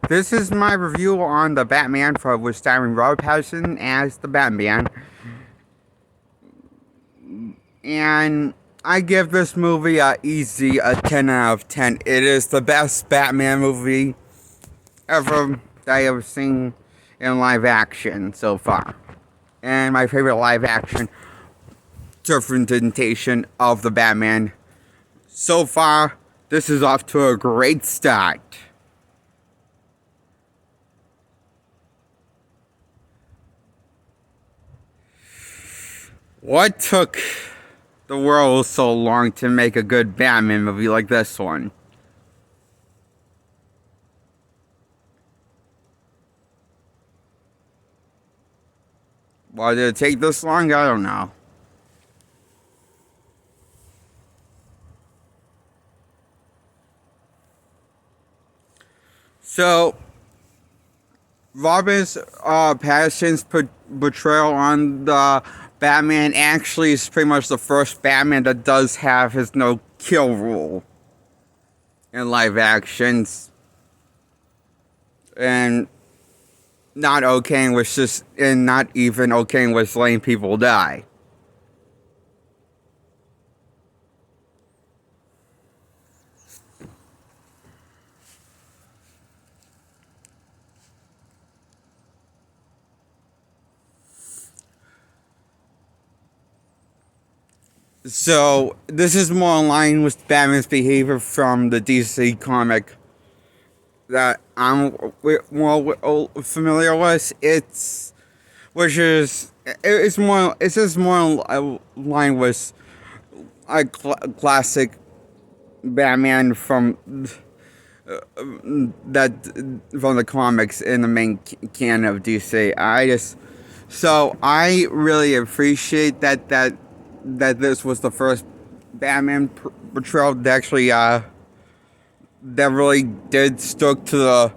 This is my review on the Batman for with starring Robert Pattinson as the Batman, and I give this movie a 10 out of 10. It is the best Batman movie ever that I have seen in live action so far, and my favorite live action representation of the Batman so far. This is off to a great start. What took the world so long to make a good Batman movie like this one? Why did it take this long? I don't know. So, Robin Pattinson's portrayal on the Batman actually is pretty much the first Batman that does have his no kill rule in live actions, and not okaying with just and not even okaying with letting people die. So this is more in line with Batman's behavior from the DC comic that I'm more familiar with. It's just more in line with a classic Batman that from the comics in the main canon of DC. I really appreciate that this was the first Batman portrayal that actually that really did stuck to the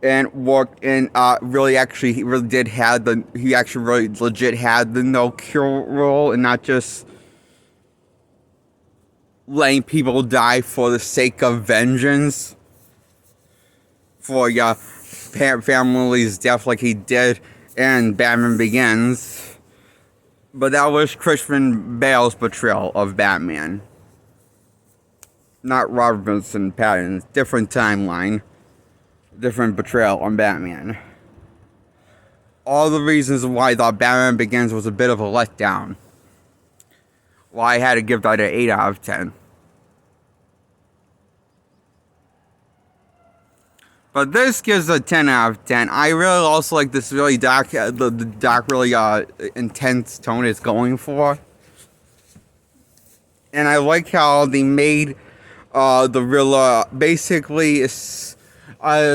and worked and he really did have he actually really legit had the no kill rule and not just letting people die for the sake of vengeance for family's death like he did in Batman Begins. But that was Christian Bale's portrayal of Batman. Not Robinson Pattinson's. Different timeline. Different portrayal on Batman. All the reasons why I thought Batman Begins was a bit of a letdown. Why I had to give that an 8 out of 10. But this gives a 10 out of 10. I really also like this really dark, the dark, really intense tone it's going for. And I like how they made the Riddler basically is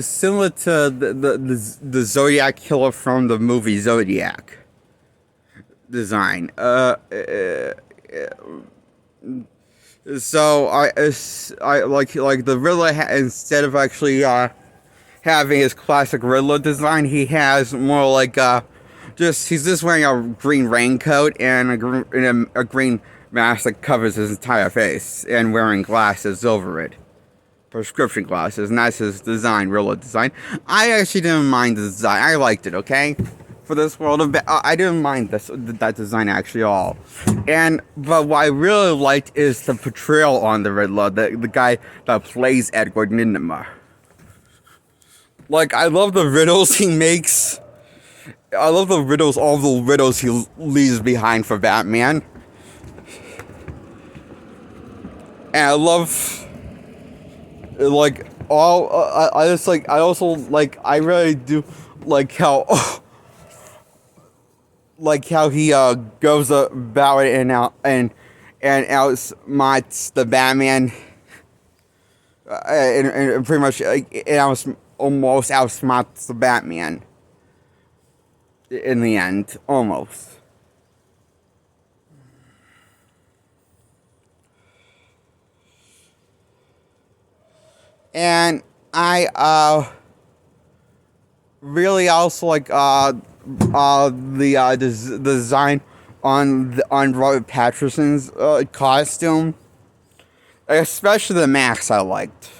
similar to the Zodiac killer from the movie Zodiac design. So I like the Riddler instead of actually having his classic Riddler design, he has more like he's just wearing a green raincoat and a green mask that covers his entire face and wearing glasses over it. Prescription glasses, and that's his design, Riddler design. I actually didn't mind the design. I liked it, okay? For this world of I didn't mind that design actually at all. But what I really liked is the portrayal on the Riddler, the guy that plays Edward Nygma. Like, I love the riddles he makes. I love all the riddles he leaves behind for Batman. And I love, like, I really do like how, he goes about it and outsmarts the Batman, and pretty much, almost outsmarts the Batman in the end, almost. And I really also like the design on Robert Pattinson's costume, especially the mask I liked.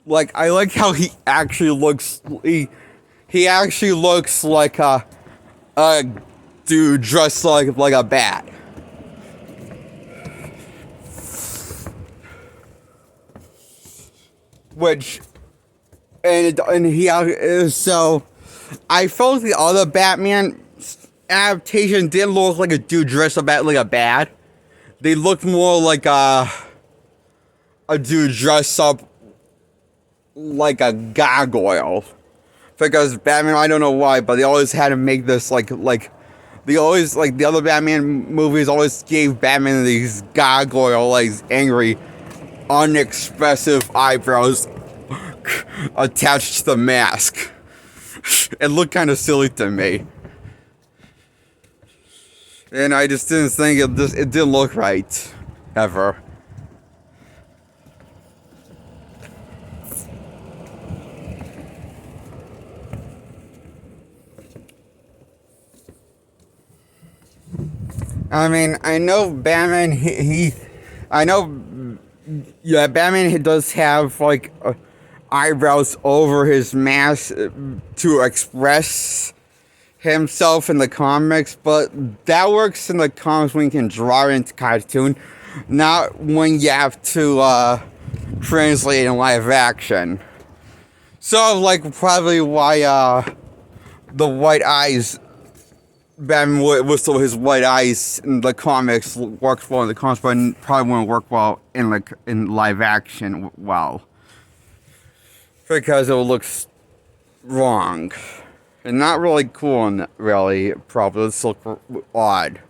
like I like how he actually looks. He actually looks like a dude dressed like a bat. Which and he so I felt the other Batman adaptation didn't look like a dude dressed up like a bat. They looked more like a dude dressed up like a gargoyle. Because Batman, I don't know why, but they always had to make this like they always like the other Batman movies always gave Batman these gargoyle like angry, unexpressive eyebrows attached to the mask. It looked kind of silly to me. And I just didn't think it didn't look right. Ever. I mean, I know Batman, I know, yeah, Batman does have, like, eyebrows over his mask to express himself in the comics, but that works in the comics when you can draw it into cartoon, not when you have to translate in live action. So, like, probably why the white eyes, Batman whistle his white eyes in the comics works well in the comics, but probably won't work well in live action well, because it looks wrong. And not really cool and really probably it's look odd.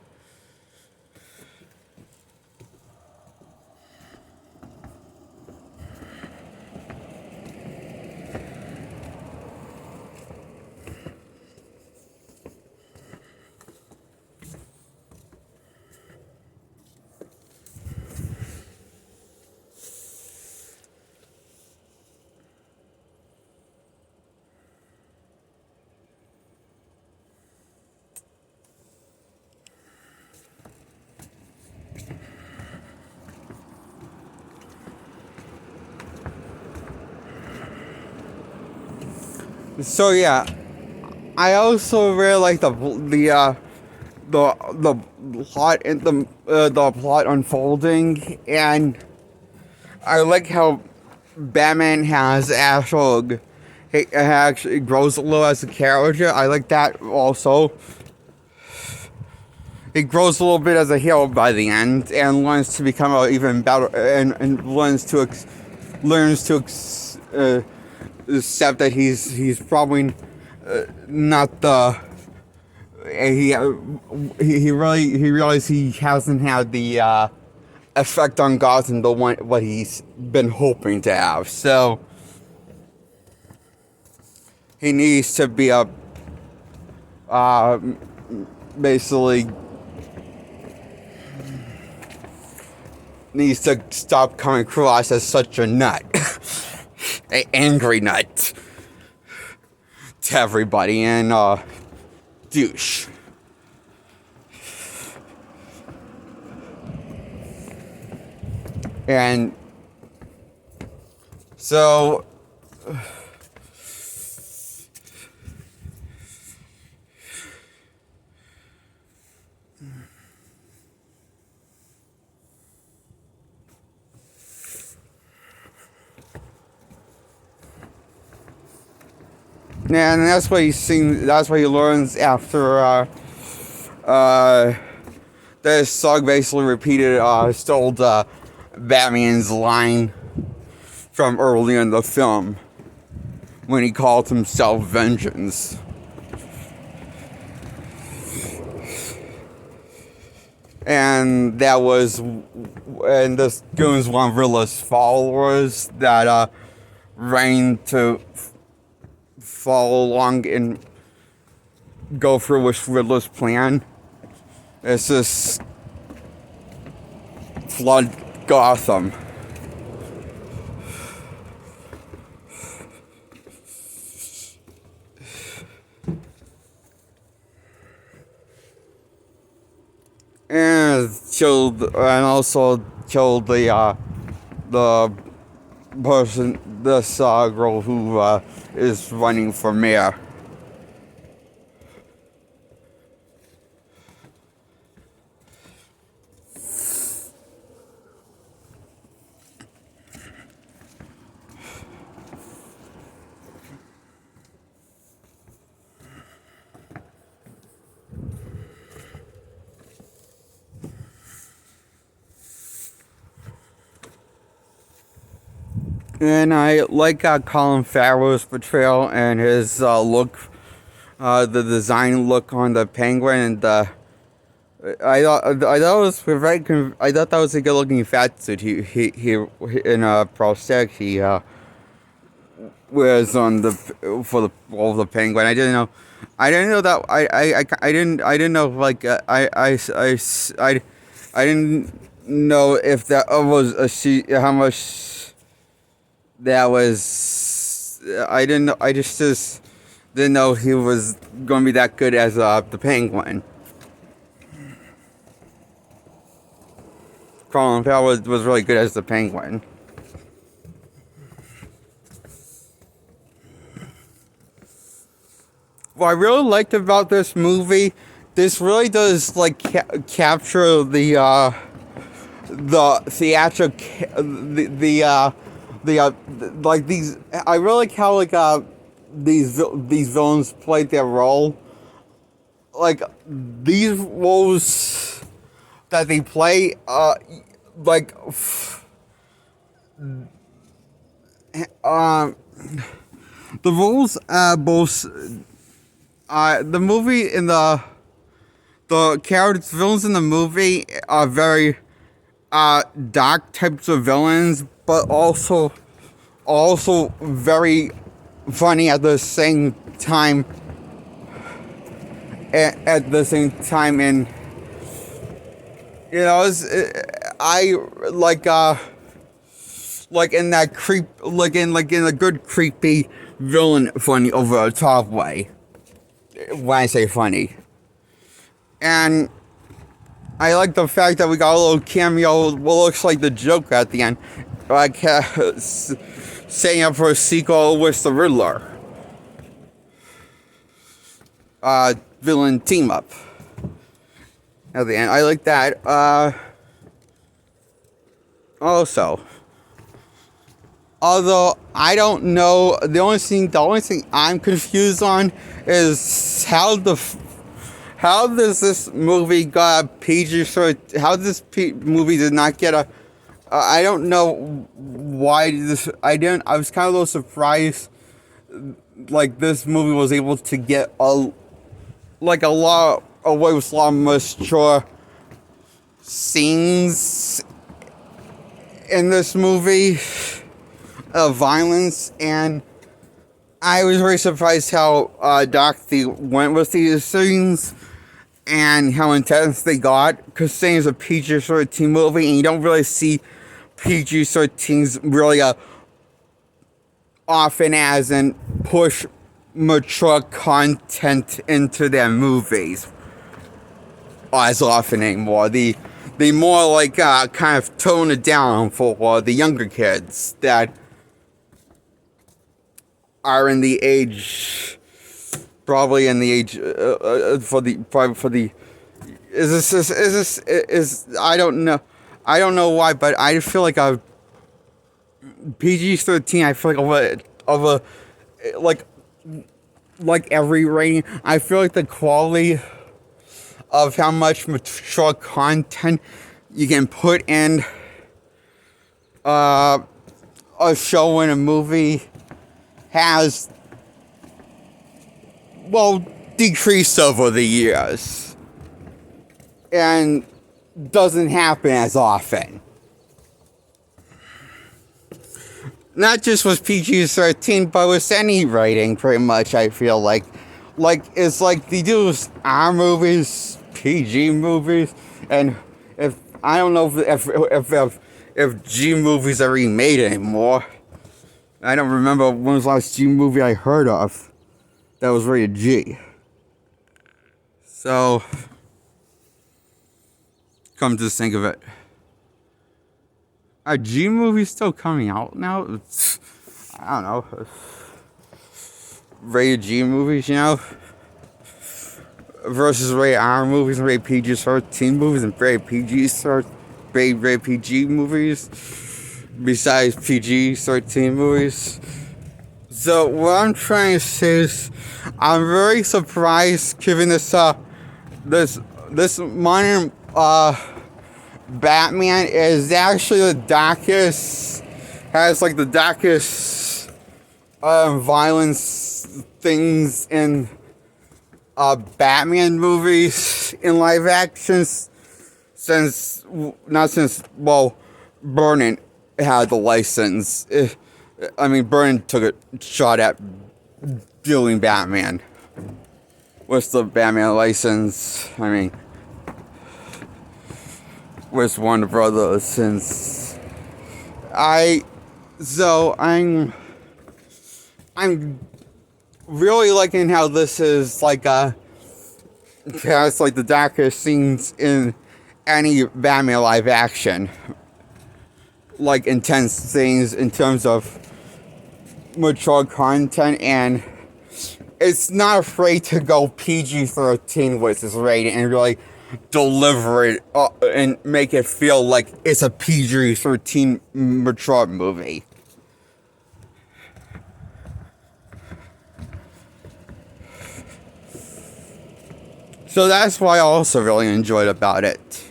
So yeah, I also really like the plot and the plot unfolding, and I like how Batman has he actually grows a little as a character. I like that also. He grows a little bit as a hero by the end, and learns to become an even better, and learns to accept that he's probably not the he realized he hasn't had the effect on Gotham the one what he's been hoping to have. So he needs to be basically needs to stop coming across as such a nut. An angry nut to everybody, and douche. And so yeah, and that's what that's what he learns after this song basically stole Batman's line from earlier in the film when he called himself Vengeance. And this goes one of Riddler's followers that reigned to follow along and go through with Riddler's plan. It's just flood Gotham. And also killed the girl who is running for mayor. And I like Colin Farrell's portrayal and his look, the design look on the penguin, and I thought it was very I thought that was a good looking fat suit. He in a prosthetic he wears on the for the role of the penguin. I didn't know that I didn't know like I didn't know if that was how much that was. I didn't know. I just didn't know he was going to be that good as the penguin. Colin Farrell was really good as the penguin. What I really liked about this movie, this really does like capture the theatrical like these. I really like how like these villains played their role. Like these roles that they play, like the roles both the movie in the characters villains in the movie are very dark types of villains, but also very funny at the same time. At the same time, and you know, I like in that like in a good creepy villain funny over the top way. When I say funny, and I like the fact that we got a little cameo, what looks like the Joker at the end, like setting up for a sequel with the Riddler. Villain team up at the end. I like that. Also, although I don't know, the only thing I'm confused on is how does this movie got a PG-13? How this movie did not get a? I don't know why this. I was kind of a little surprised. Like this movie was able to get a lot away with a lot of mature scenes in this movie of violence, and I was very surprised how dark they went with these scenes and how intense they got, because saying it's a PG-13 movie and you don't really see PG-13s really often as in push mature content into their movies as often anymore. They more like kind of tone it down for the younger kids that are in the age, probably in the age I don't know why, but I feel like a PG-13. I feel like every rating. I feel like the quality of how much mature content you can put in a show and a movie has decreased over the years and doesn't happen as often. Not just with PG-13, but with any rating, pretty much. I feel like it's like they do with R movies, PG movies, and if I don't know if G movies are remade anymore. I don't remember when was the last G movie I heard of that was rated G. So, come to think of it, Are G movies still coming out now? I don't know. Rated G movies, you know? Versus rated R movies and rated PG-13 movies and rated PG movies. Besides PG-13 movies. So what I'm trying to say is, I'm very surprised given this modern Batman is actually the darkest, has like the darkest violence things in Batman movies in live actions Burton had the license. Burton took a shot at doing Batman with the Batman license. With Warner Brothers since I'm really liking how this is like has like the darkest scenes in any Batman live action. Like intense scenes in terms of mature content, and it's not afraid to go PG-13 with its rating and really deliver it and make it feel like it's a PG-13 mature movie. So that's what I also really enjoyed about it.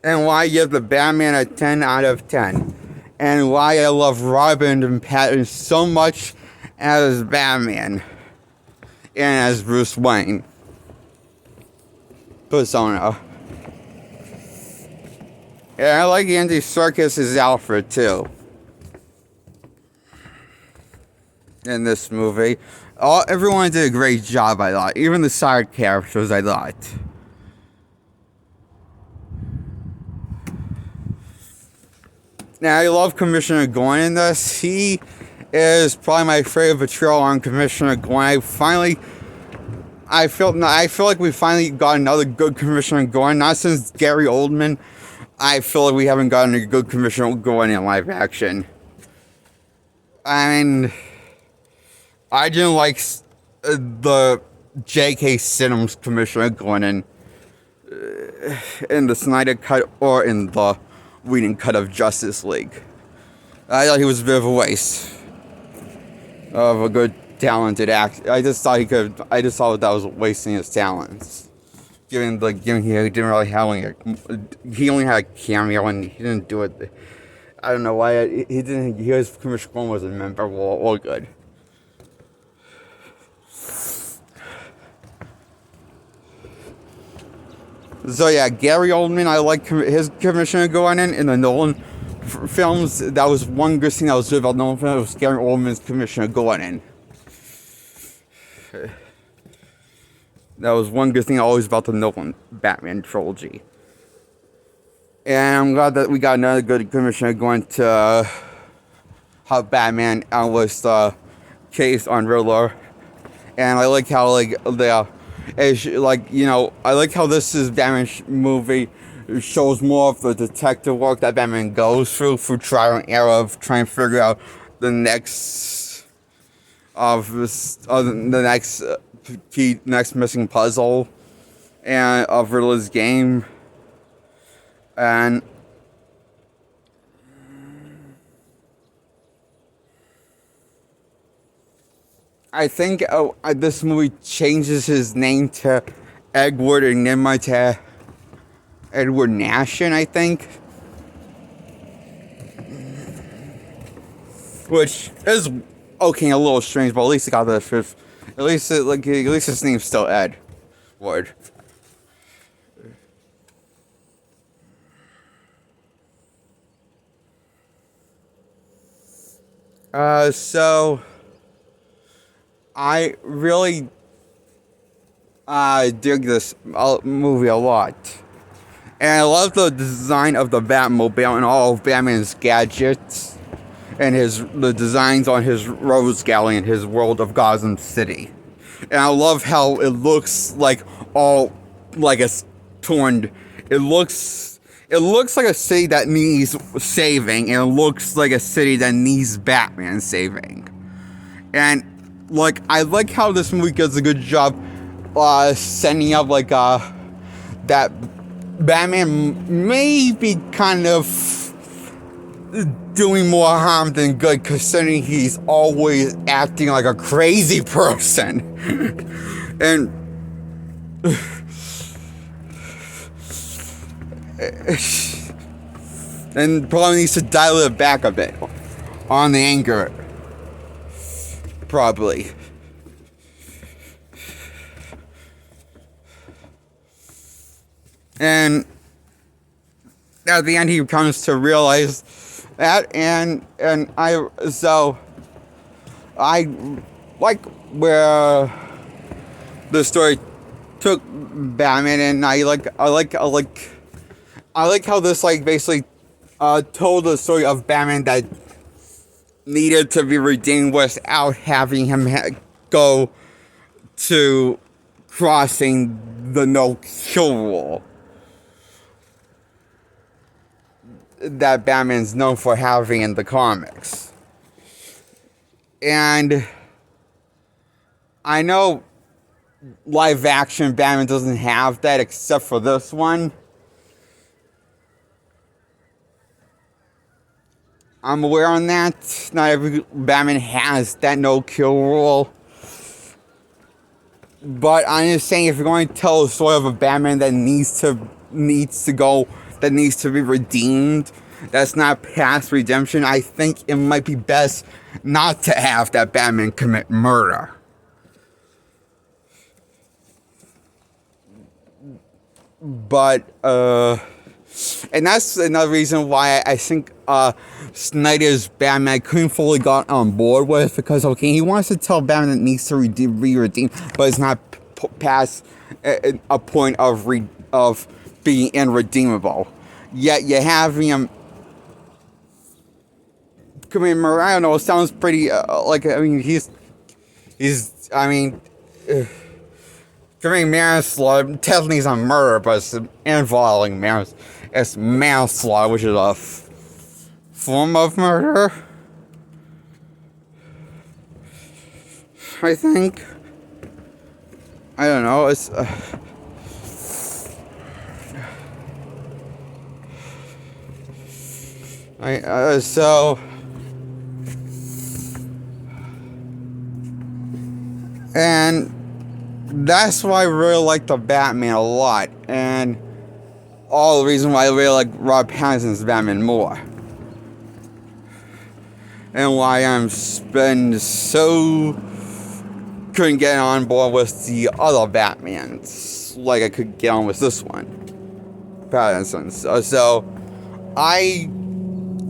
And why I give the Batman a 10 out of 10. And why I love Robin and Pattinson so much as Batman. And as Bruce Wayne persona. And I like Andy Serkis as Alfred too. In this movie. Everyone did a great job, I thought. Even the side characters, I thought. Now, I love Commissioner Gordon in this. He is probably my favorite portrayal on Commissioner Gordon. I feel like we finally got another good Commissioner Gordon. Not since Gary Oldman. I feel like we haven't gotten a good Commissioner Gordon in live action. And I didn't like the J.K. Simmons Commissioner Gordon in the Snyder Cut or in the Whedon cut of Justice League. I thought he was a bit of a waste of a good, talented actor. I just thought that was wasting his talents. Given he didn't really have he only had a cameo and he didn't do it. I don't know why he didn't. His Commissioner Gordon wasn't memorable or good. So yeah, Gary Oldman, I like his Commissioner Gordon in the Nolan films. That was one good thing that was good about Nolan films. Was Gary Oldman's Commissioner Gordon. That was one good thing always about the Nolan Batman trilogy. And I'm glad that we got another good Commissioner Gordon to help Batman out with the case on Riddler. And I like how I like how this is Batman movie shows more of the detective work that Batman goes through trial and error of trying to figure out the next missing puzzle and of Riddler's game. And I think this movie changes his name to Edward Enigma to Edward Nashon, I think. Which is okay, a little strange, but at least it got the fifth. At least his name's still Ed Ward. So I really dig this movie a lot. And I love the design of the Batmobile and all of Batman's gadgets. And the designs on his Rose Gallery in his world of Gotham City. And I love how it looks like it's torn. It looks it looks like a city that needs saving, and it looks like a city that needs Batman saving. And like, I like how this movie does a good job setting up like that Batman may be kind of doing more harm than good, considering he's always acting like a crazy person. And probably needs to dial it back a bit on the anger. Probably. And at the end, he comes to realize that, and I like where the story took Batman, and I like how this like basically told the story of Batman that needed to be redeemed without having him go to crossing the no-kill rule that Batman's known for having in the comics. And I know live action Batman doesn't have that except for this one. I'm aware on that. Not every Batman has that no-kill rule. But I'm just saying, if you're going to tell a story of a Batman that needs to be redeemed, that's not past redemption, I think it might be best not to have that Batman commit murder. But, and that's another reason why I think Snyder's Batman I couldn't fully got on board with, because okay, he wants to tell Batman that needs to be redeemed, but it's not past a point of being irredeemable. Yet you have him commit murder. I don't know. It sounds pretty like, I mean, he's committing manslaughter. Technically, he's a murder, but it's involving manslaughter. It's manslaughter, which is a form of murder, I think. I don't know. It's so. And that's why I really like the Batman a lot, and all the reason why I really like Rob Pattinson's Batman more, and why I'm been so couldn't get on board with the other Batmans like I could get on with this one, Pattinson. So I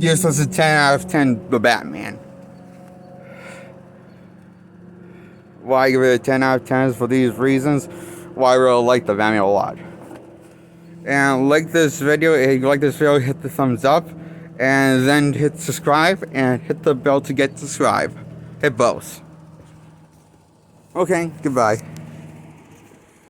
give this a 10 out of 10. The Batman. Why I give it a 10 out of 10 is for these reasons. Why I really like the Batman a lot. And like this video, if you like this video, hit the thumbs up, and then hit subscribe, and hit the bell to get subscribed. Hit both. Okay, goodbye.